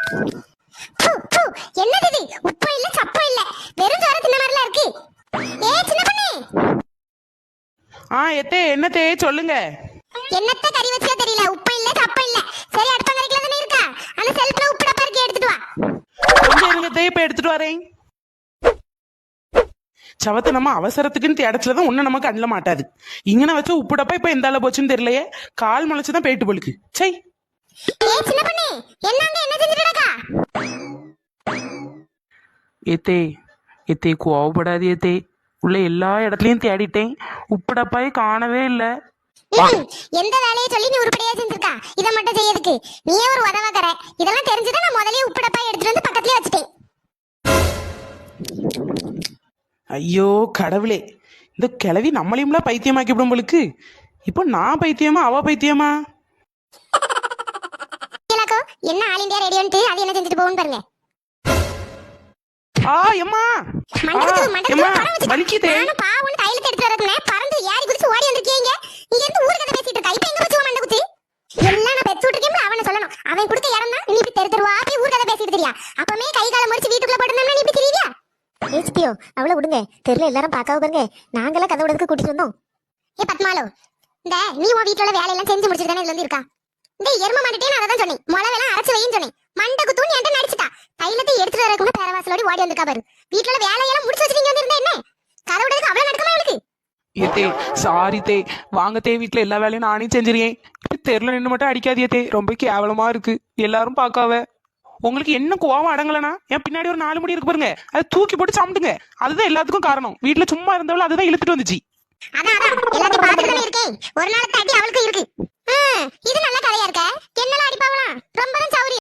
ப்பு, ப்பு, என்னது இது? உப்பு இல்ல சப்பம் இல்ல, வெறும் சோறு தின்ன மாதிரிலாம் இருக்கு. ஏ சின்ன பொண்ணு, எத்தே என்னத்தே சொல்லுங்க. என்னத்த கறி வச்சா தெரியல, உப்பு இல்ல சப்பம் இல்ல. சரி அடுப்பங்கரைக்குள்ள தானே இருக்கா, அந்த செல்ஃப்ல உப்பு டப்பா இருக்கு, எடுத்துட்டு வா. கொஞ்சம் இருங்கத்தே, இப்ப எடுத்துட்டு வரேன். சவத்தை நம்ம அவசரத்துக்குன்னு தேடச்சுலதான் ஒன்னும் நமக்கு கண்ணில் மாட்டாது. இங்கன வச்ச உப்புடப்பா இப்ப எந்த அளவு போச்சுன்னு தெரியலையே. கால் முளைச்சுதான் போயிட்டு போலுக்கு. சை ஏ சின்ன பொண்ணு, என்னங்க என்ன செஞ்சுட்டு இருக்கா? ஏத்தே ஏத்தே கோவப்படாது ஏத்தே. உள்ள எல்லா இடத்துலயும் தேடிட்டேன், உப்புடப்பாயே காணவே இல்லை. எந்த வேலையை சொல்லி நீ உருப்படியா செஞ்சிருக்கா, இதை மட்டும் செய்யறதுக்கு நீயே ஒரு உதவாக்கற. இதெல்லாம் தெரிஞ்சுதான் நான் முதலே உப்பு டப்பா எடுத்துட்டு வந்து பக்கத்துலயே வச்சுட்டேன். ஐயோ கடவுளே, இந்த கிழவி நம்மளையும்லாம் பைத்தியமாக்கி விடும் போலுக்கு. இப்போ நான் பைத்தியமா அவ பைத்தியமா? என்ன ஆல் இந்தியா ரேடியோன்ட்டு அது என்ன செஞ்சுட்டு போகுன்னு பாருங்க. எம்மா வலிக்குதே. நானும் பாவம்னு தைலத்தை எடுத்து வரதுனே பறந்து ஏறி குதிச்சு ஓடி வந்திருக்கீங்க. இங்க இருந்து ஊரு கதை பேசிட்டு இருக்கா. இப்போ எங்க வச்சு மண்டை குத்தி எல்லாம் நான் பெத்து விட்டுருக்கேன். அவனை சொல்லணும், அவன் கொடுத்த இடம் தான். நீ இப்படி தெரு தெருவா போய் ஊரு கதை பேசிட்டு தெரியா? அப்பமே கை காலை முடிச்சு வீட்டுக்குள்ள போட்டுனா நீ இப்படி தெரியுவியா? ஹெச்பிஓ அவளை விடுங்க, தெருல எல்லாரும் பார்க்காம பாருங்க. நாங்கெல்லாம் கதை விடுறதுக்கு கூட்டிட்டு வந்தோம். ஏ பத்மாலோ, இந்த நீ உன் வீட்டுல வேலையெல்லாம் செஞ்சு முடிச்சுட்டு தானே இதுல இருந்து இருக்கா? இந்த எரும மாட்டுட்டே நான் அதான் சொன்னேன், முளவெல்லாம் அரைச்சு வைன்னு சொன்னேன். மண்டை குத்தூன்னு என்கிட்ட நடிச்சுட்டா. தைலத்தை எடுத்துட்டு வரக்குள்ள பேரவாசலோடி ஓடி வந்திருக்கா பாரு. வீட்டுல வேலையெல்லாம் முடிச்சு வச்சுட்டு வந்து இருந்தா என்ன கதை விடுறதுக்கு அவ்வளவு நடக்குமா அவளுக்கு? ஏத்தே சாரி தே, வாங்கத்தே, வீட்டுல எல்லா வேலையும் நானே செஞ்சிருக்கேன். தெருல நின்று மட்டும் அடிக்காதியத்தே, ரொம்ப கேவலமா இருக்கு. எல்லாரும் பார்க்காவ. உங்களுக்கு என்ன கோவம் அடங்கலனா என் பின்னாடி ஒரு 4 முடி இருக்கு பாருங்க, அதை தூக்கி போட்டு சாப்பிடுங்க. அதுதான் எல்லாத்துக்கும் காரணம். வீட்டுல சும்மா இருந்தவள அதுதான் இழுத்துட்டு வந்துச்சு. அதான் எல்லாத்தையும் பார்த்துட்டு இருக்கேன். ஒரு நாள் தட்டி அவளுக்கு இருக்கு. இது நல்ல கதையா இருக்க. என்னெல்லாம் அடிப்பாவலாம், ரொம்ப தான் சௌரியம்.